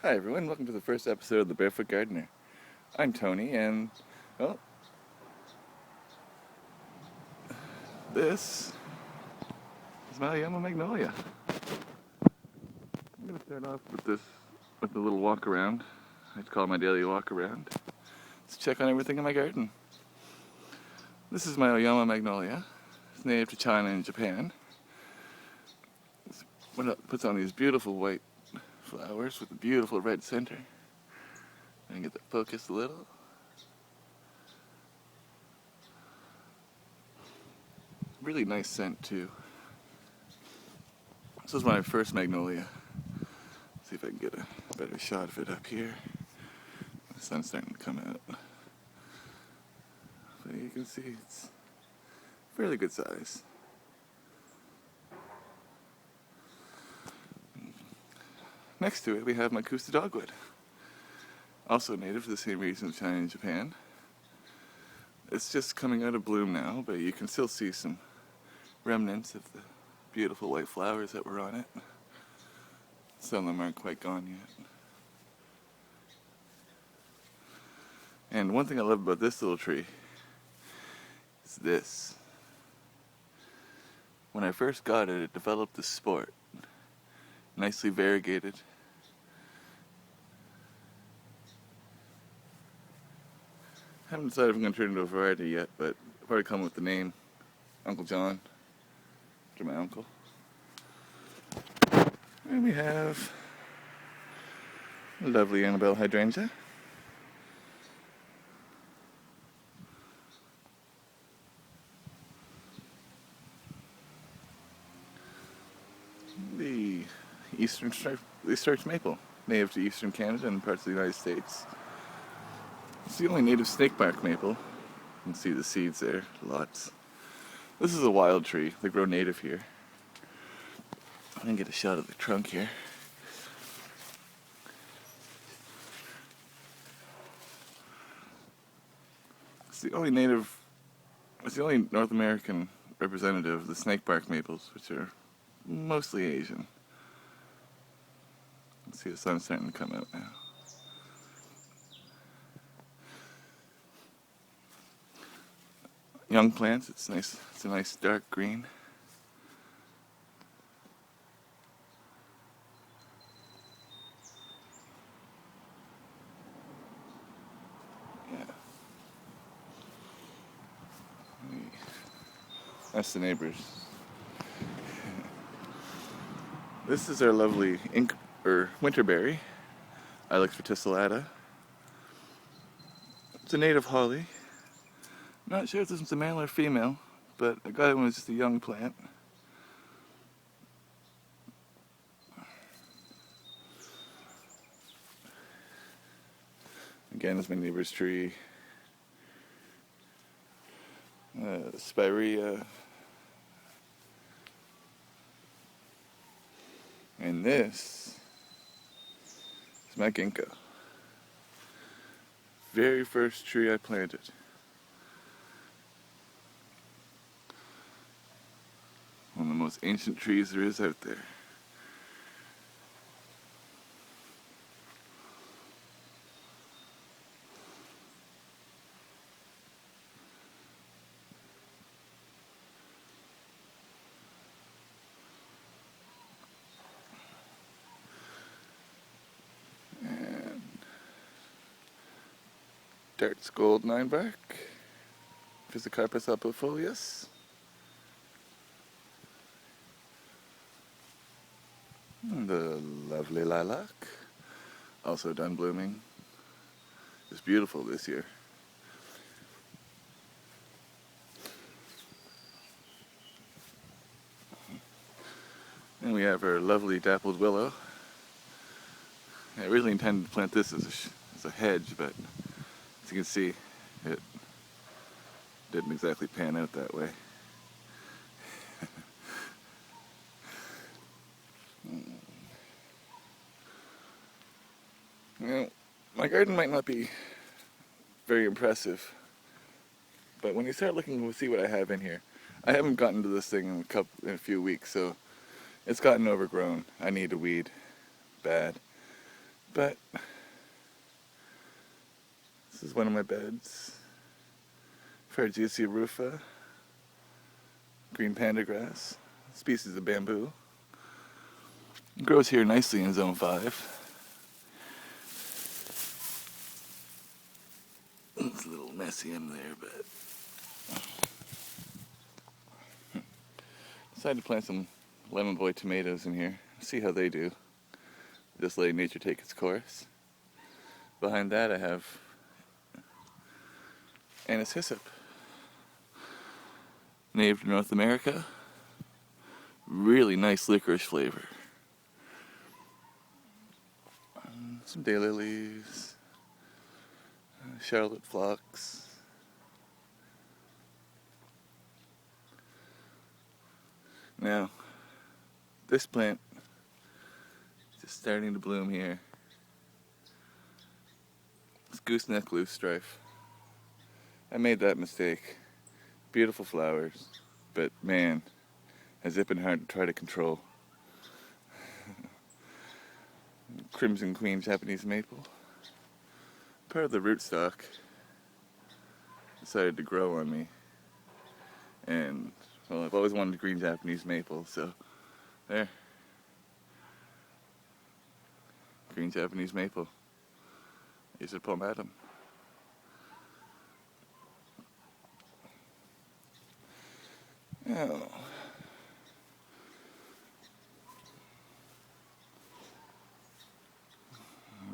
Hi everyone, welcome to the first episode of The Barefoot Gardener. I'm Tony and, well, this is my yellow magnolia. I'm going to start off with a little walk around. I call it my daily walk around. Let's check on everything in my garden. This is my Oyama magnolia. It's native to China and Japan. It puts on these beautiful white flowers with a beautiful red center. And get that focused a little. Really nice scent too. This is my first magnolia. See if I can get a better shot of it up here. The sun's starting to come out. But you can see it's fairly good size. Next to it we have my Kusta dogwood. Also native to the same region of China and Japan. It's just coming out of bloom now, but you can still see some remnants of the beautiful white flowers that were on it. Some of them aren't quite gone yet. And one thing I love about this little tree is this. When I first got it, it developed this sport. Nicely variegated. Haven't decided if I'm going to turn it into a variety yet, but I've already come up with the name, Uncle John, after my uncle. And we have a lovely Annabelle hydrangea. The striped maple, native to eastern Canada and parts of the United States. It's the only native snakebark maple. You can see the seeds there, lots. This is a wild tree. They grow native here. I'm going to get a shot of the trunk here. It's the only North American representative of the snakebark maples, which are mostly Asian. You can see the sun starting to come out now. Young plants, it's nice. It's a nice dark green. Yeah. That's the neighbors. This is our lovely winterberry, Ilex verticillata. It's a native holly. Not sure if this is a male or female, but I got it when it was just a young plant. Again, it's my neighbor's tree. Spirea. And this is my ginkgo. Very first tree I planted. One of the most ancient trees there is out there. And Dart's gold ninebark, Physicarpus alpifolius. The lovely lilac, also done blooming. It's beautiful this year. And we have our lovely dappled willow. I originally intended to plant this as a hedge, but as you can see, it didn't exactly pan out that way. Now, my garden might not be very impressive, but when you start looking, we'll see what I have in here. I haven't gotten to this thing in a few weeks, so it's gotten overgrown. I need a weed bad. But this is one of my beds. Fargesia rufa, green panda grass, species of bamboo. It grows here nicely in zone 5. It's a little messy in there, but decided to plant some lemon boy tomatoes in here. See how they do. Just letting nature take its course. Behind that I have anise hyssop, native to North America. Really nice licorice flavor. Some daylilies, charlotte phlox. Now, this plant is just starting to bloom here. It's gooseneck loosestrife. I made that mistake. Beautiful flowers, but man, has it been hard to try to control. Crimson Queen Japanese maple. Part of the rootstock decided to grow on me. And, well, I've always wanted green Japanese maple, so there. Green Japanese maple. Here's a pomatum. Oh.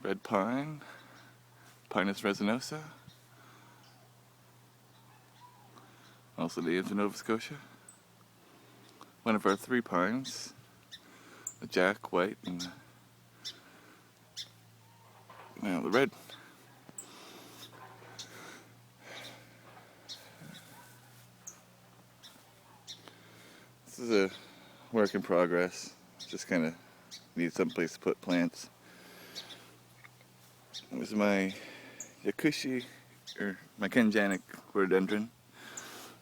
Red pine, Pinus resinosa, also native to Nova Scotia. One of our 3 pines, the jack, white, and now the red. This is a work in progress. Just kind of need some place to put plants. This is my Yakushi, or my Kenjanic rhododendron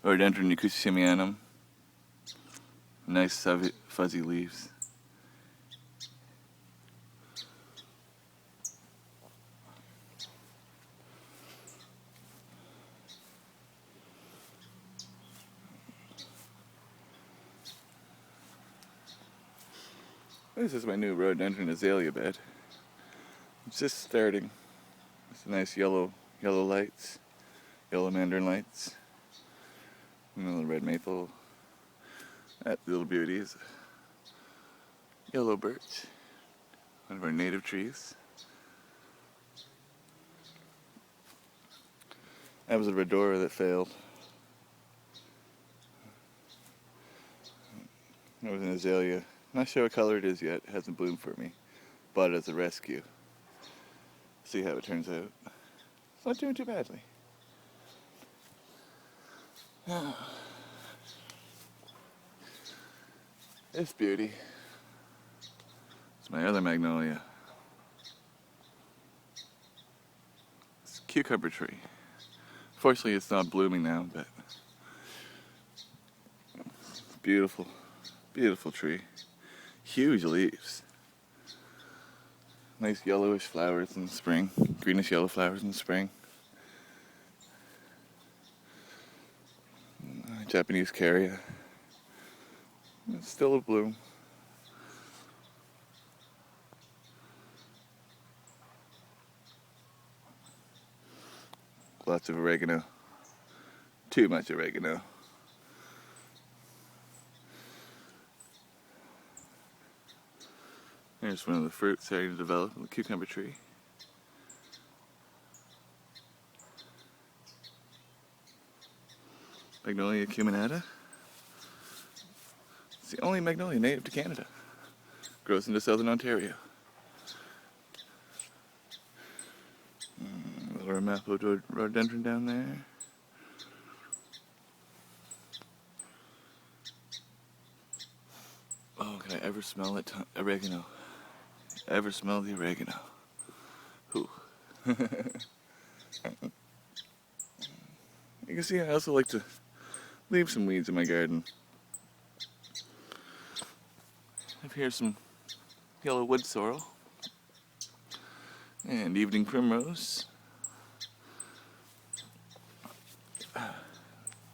yakushimianum. Nice fuzzy leaves. This is my new rhododendron azalea bed. It's just starting. It's nice yellow lights, yellow mandarin lights, and then the red maple. That little beauty is a yellow birch, one of our native trees. That was a rhodora that failed. That was an azalea. Not sure what color it is yet. It hasn't bloomed for me. Bought it as a rescue. See how it turns out. It's not doing too badly. This beauty. It's my other magnolia. It's a cucumber tree. Fortunately, it's not blooming now, but it's a beautiful, beautiful tree. Huge leaves. Nice yellowish flowers in the spring, greenish yellow flowers in the spring. Japanese caria. It's still a bloom. Lots of oregano. Too much oregano. Here's one of the fruits starting to develop in the cucumber tree. Magnolia acuminata. It's the only magnolia native to Canada. Grows into southern Ontario. Little Ramapo rhododendron down there. Oh, can I ever smell it? Oregano. Ever smell the oregano? Ooh. You can see I also like to leave some weeds in my garden. I have here some yellow wood sorrel. And evening primrose.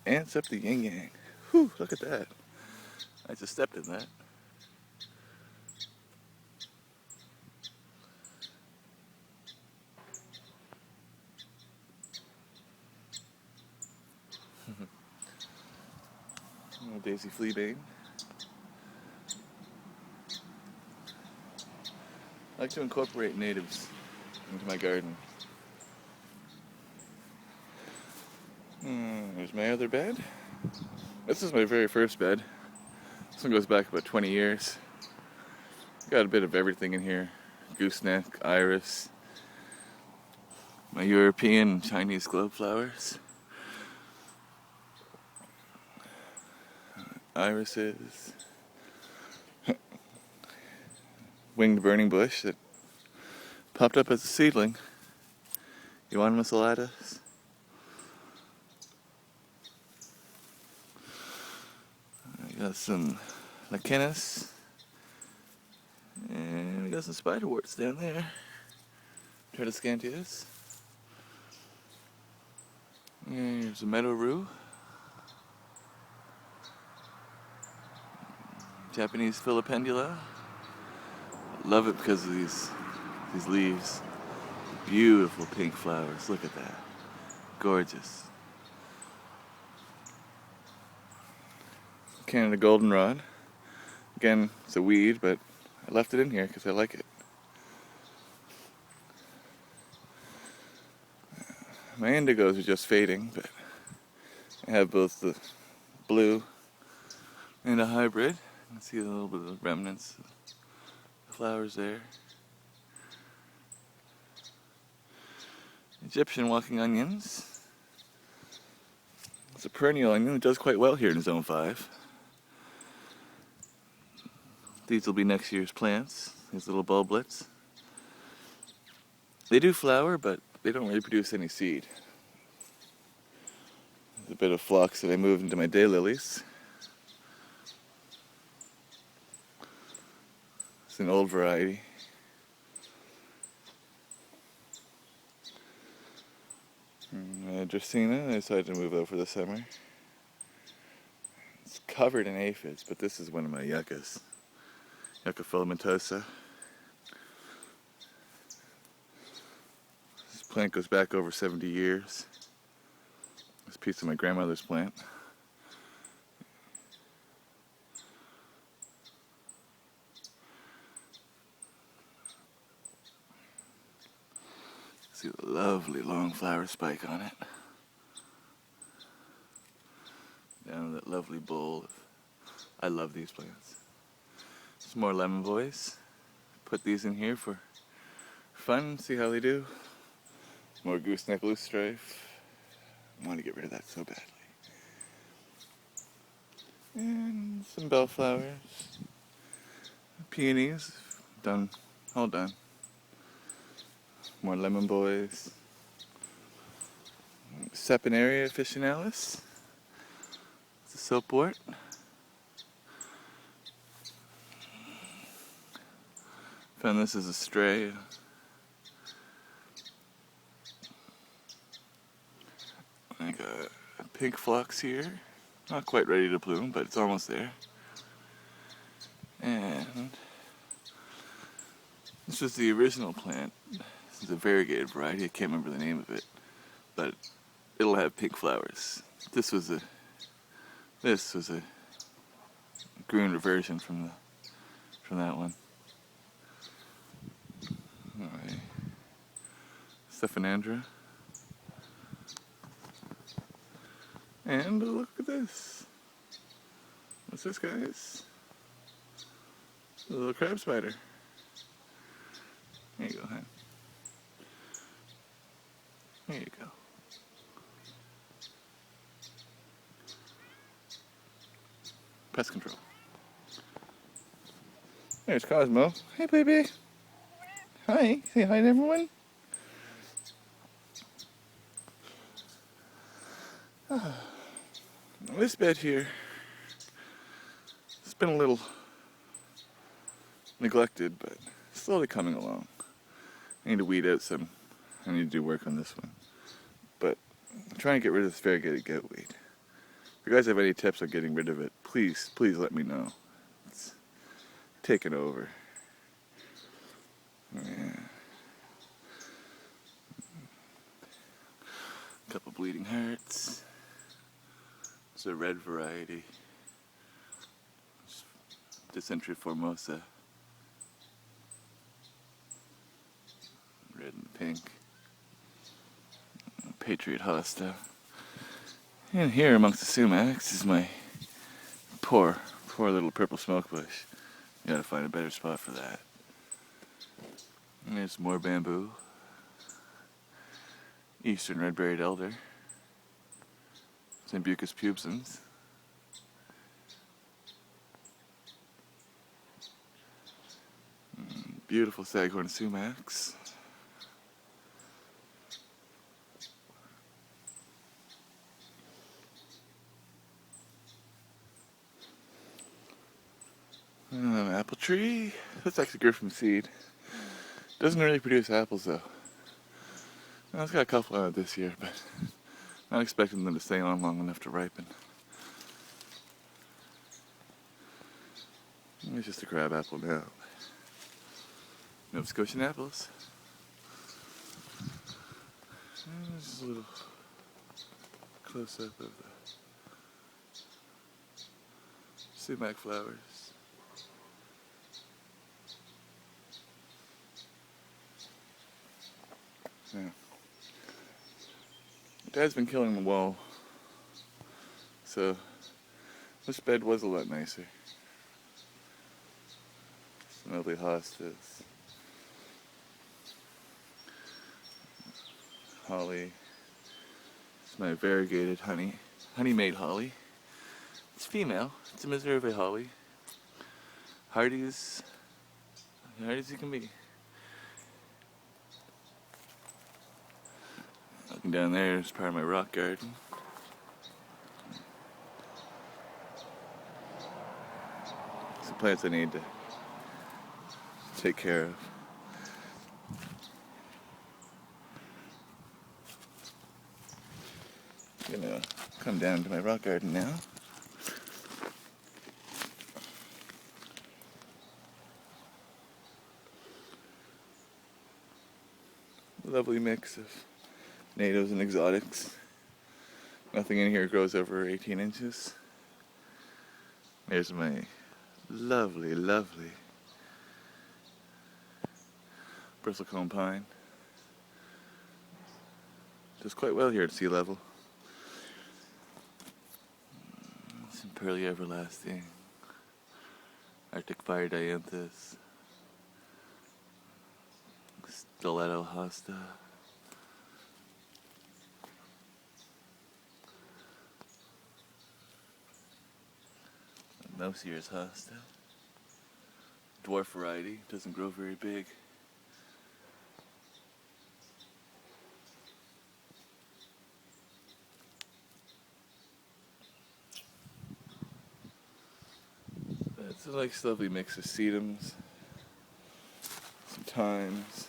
Ants up the yin yang. Whew, look at that. I just stepped in that. Oh, Daisy Fleabane. I like to incorporate natives into my garden. There's my other bed. This is my very first bed. This one goes back about 20 years. Got a bit of everything in here. Gooseneck, iris, my European and Chinese globe flowers, irises, winged burning bush that popped up as a seedling. Euonymus alatus. I got some Lecanus. And we got some spiderworts down there. Tradescantias. And here's a meadow rue. Japanese filipendula. Love it because of these leaves. Beautiful pink flowers. Look at that. Gorgeous. Canada goldenrod. Again, it's a weed, but I left it in here because I like it. My indigos are just fading, but I have both the blue and a hybrid. You can see a little bit of remnants of the flowers there. Egyptian walking onions. It's a perennial onion. It does quite well here in Zone 5. These will be next year's plants, these little bulblets. They do flower, but they don't really produce any seed. There's a bit of phlox that I moved into my daylilies. It's an old variety. Dracaena, I decided to move out for the summer. It's covered in aphids, but this is one of my yuccas. Yucca filamentosa. This plant goes back over 70 years. This piece of my grandmother's plant. See the lovely long flower spike on it. Down in that lovely bowl. I love these plants. Some more lemon boys. Put these in here for fun, see how they do. More gooseneck loosestrife. I want to get rid of that so badly. And some bellflowers. Peonies. Done. All done. More lemon boys. Saponaria officinalis. It's a soapwort. Found this as a stray. I got a pink phlox here. Not quite ready to bloom, but it's almost there. And this was the original plant. This is a variegated variety. I can't remember the name of it, but it'll have pink flowers. This was a green reversion from that one. Alright. Stephanandra. And look at this. What's this, guys? A little crab spider. There you go, hon. There you go. Pest control. There's Cosmo. Hey, baby. Hi. Say hi to everyone. This bed here, it's been a little neglected, but slowly coming along. I need to weed out some. I need to do work on this one. But I'm trying to get rid of this variegated goatweed. If you guys have any tips on getting rid of it, please let me know. It's taken over. Yeah. A couple bleeding hearts. It's a red variety. Dysentery formosa. Red and pink. Patriot hosta. And here amongst the sumacs is my poor little purple smoke bush. You gotta find a better spot for that. And there's more bamboo. Eastern red-berried elder. Sambucus pubescens. Beautiful saghorn sumacs. Apple tree. That's actually grew from seed. Doesn't really produce apples though. Well, it's got a couple on it this year, but not expecting them to stay on long enough to ripen. It's just a crab apple now. Nova Scotian apples. And just a little close up of the sumac flowers. Yeah. Dad's been killing the wall, so this bed was a lot nicer. Some lovely hostas. Holly. It's my variegated honey-made holly. It's female. It's a Missouri holly. Hardy as you can be. Looking down there is part of my rock garden. Some plants I need to take care of. I'm gonna come down to my rock garden now. A lovely mix of natives and exotics. Nothing in here grows over 18 inches. There's my lovely bristlecone pine. Does quite well here at sea level. Some pearly everlasting, Arctic fire dianthus, stiletto hosta. Mouse ears hosta. Dwarf variety, doesn't grow very big. It's a nice lovely mix of sedums, some thymes,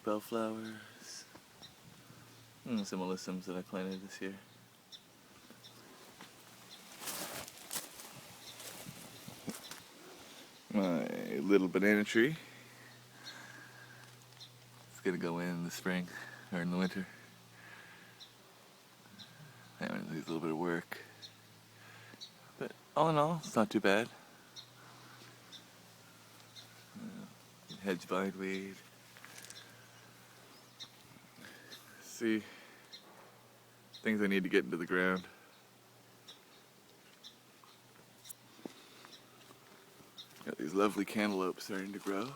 bellflowers, and some alyssums that I planted this year. My little banana tree. It's gonna go in the spring or in the winter. That one needs a little bit of work, but all in all, it's not too bad. Hedge bindweed. See, things I need to get into the ground. Got these lovely cantaloupes starting to grow.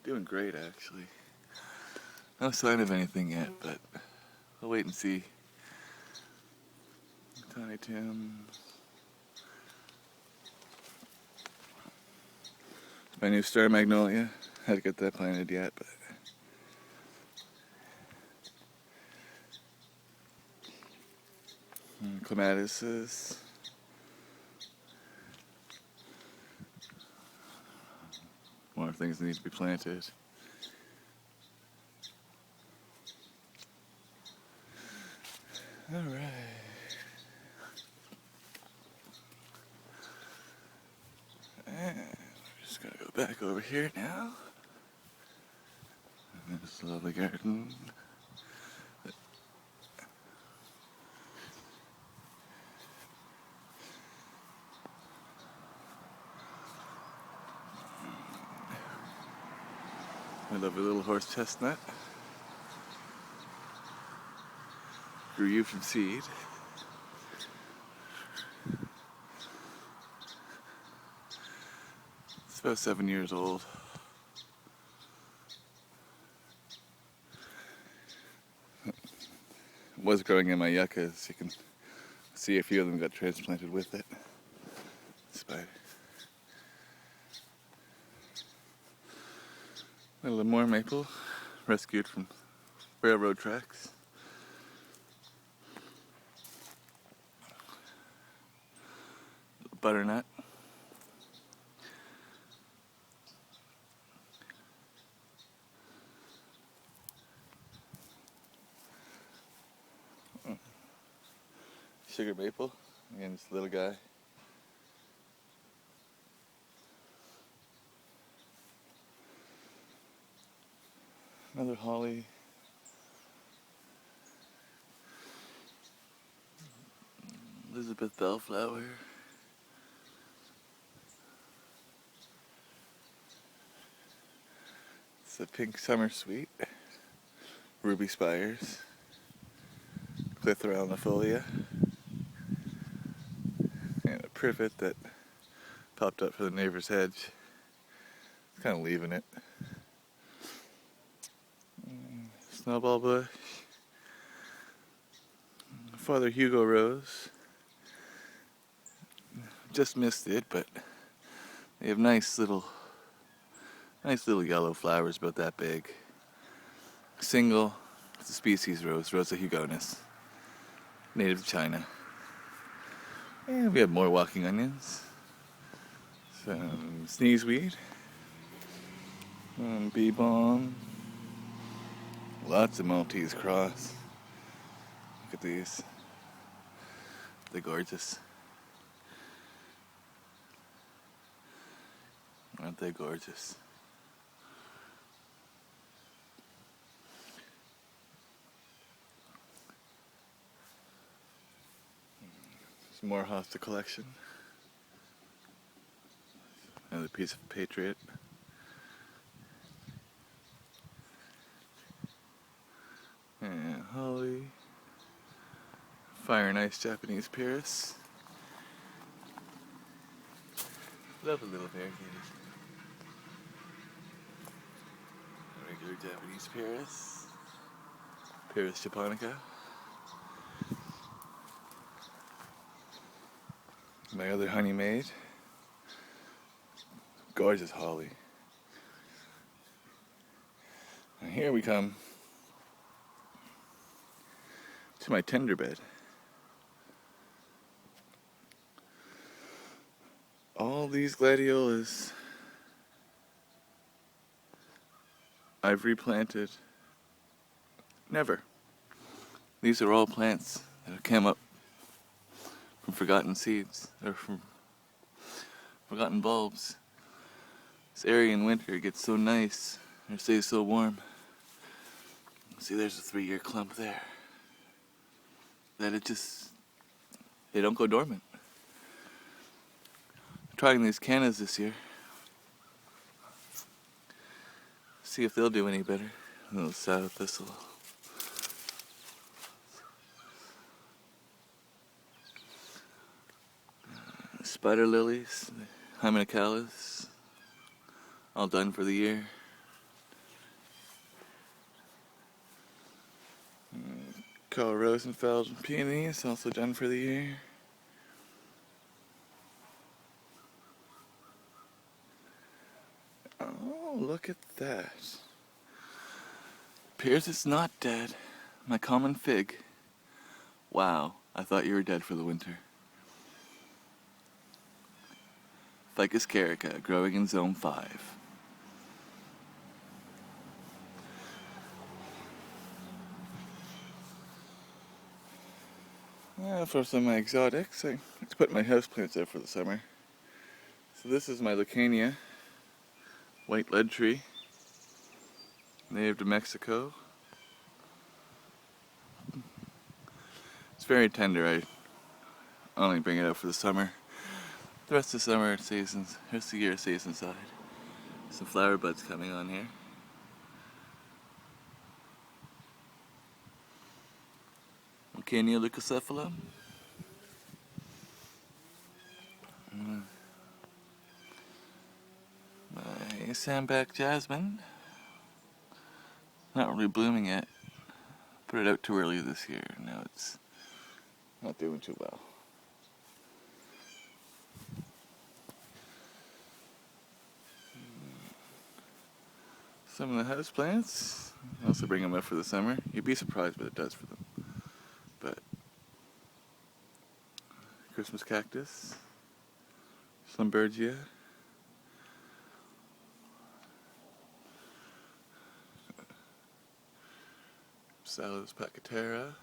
Doing great, actually. No sign of anything yet, but I'll wait and see. Tiny Tims. My new star magnolia. Had to get that planted yet, but clematis. More things need to be planted. Alright. And we're just gonna go back over here now. And there's a lovely garden. I love a little horse chestnut. Grew you from seed. It's about 7 years old. It was growing in my yuccas. You can see a few of them got transplanted with it. Spider. A little more maple, rescued from railroad tracks. Butternut. Sugar maple. Again, just a little guy. Another holly. Elizabeth bellflower. It's a pink summer sweet. Ruby spires. Clitheroalnifolia. And a privet that popped up for the neighbor's hedge. It's kind of leaving it. Snowball bush. Father Hugo rose. Just missed it, but they have nice little yellow flowers about that big. Single. It's a species rose, Rosa hugonis. Native to China. And we have more walking onions. Some sneezeweed. Bee balm. Lots of Maltese cross. Look at these. They're gorgeous. Aren't they gorgeous? Some more hosta collection. Another piece of Patriot. And holly. Fire and Ice Japanese Paris. Lovely little variegated. Regular Japanese Paris. Paris japonica. My other honey maid. Gorgeous holly. And here we come to my tender bed. All these gladiolas I've replanted. Never. These are all plants that have come up from forgotten seeds, or from forgotten bulbs. This area in winter gets so nice, or stays so warm. See, there's a 3-year clump there. That they don't go dormant. I'm trying these cannas this year. See if they'll do any better. A little sow thistle. Spider lilies, Hymenicalis, all done for the year. Carl Rosenfeld and peonies, also done for the year. Oh, look at that. Appears it's not dead. My common fig. Wow, I thought you were dead for the winter. Ficus carica, growing in zone 5. For some of my exotics, I like to put my houseplants out for the summer. So this is my Lucania white lead tree, native to Mexico. It's very tender. I only bring it out for the summer. The rest of the summer seasons, rest of the year stays inside. Some flower buds coming on here. Lucania leucocephala. My sandback jasmine. Not really blooming yet. Put it out too early this year. Now it's not doing too well. Some of the house plants. I also bring them out for the summer. You'd be surprised what it does for them. But Christmas cactus, Schlumbergia, Salus pacatera,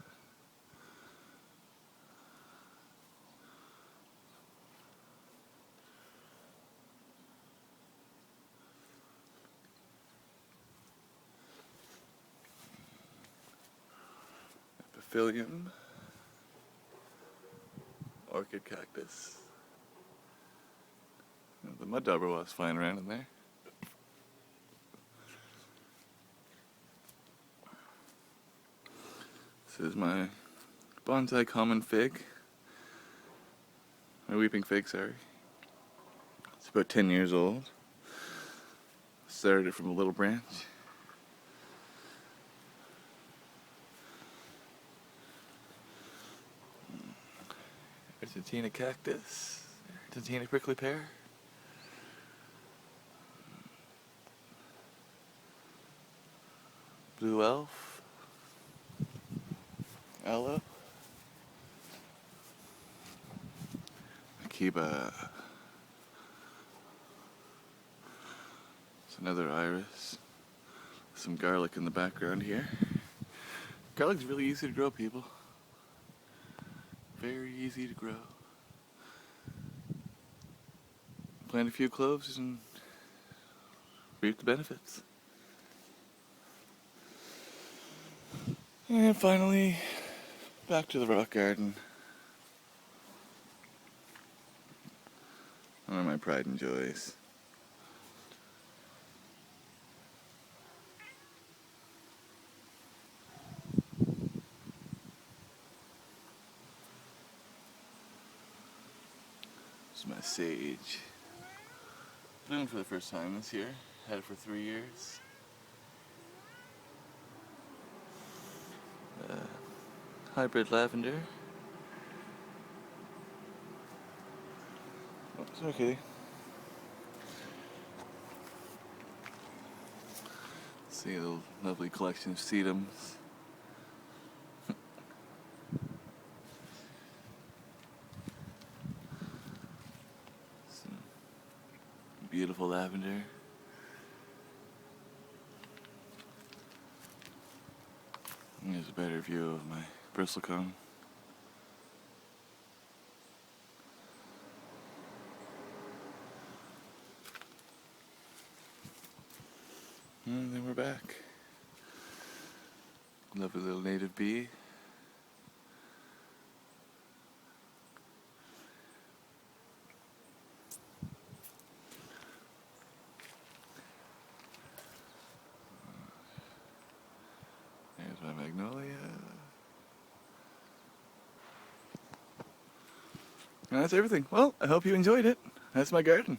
epiphylium, orchid cactus. The mud dauber was flying around in there. This is my bonsai common fig. My weeping fig, sorry. It's about 10 years old. Started it from a little branch. Argentina cactus, Argentina prickly pear. Blue elf, aloe, Akiba. It's another iris. Some garlic in the background here. Garlic's really easy to grow, people. Very easy to grow. Plant a few cloves and reap the benefits. And finally, back to the rock garden. One of my pride and joys. This is my sage. Bloomed for the first time this year. Had it for 3 years. Hybrid lavender. Oh, it's okay. See the lovely collection of sedums. Some beautiful lavender. Here's a better view of my bristlecone. And then we're back. Lovely little native bee. There's my magnolia. And that's everything. Well, I hope you enjoyed it. That's my garden.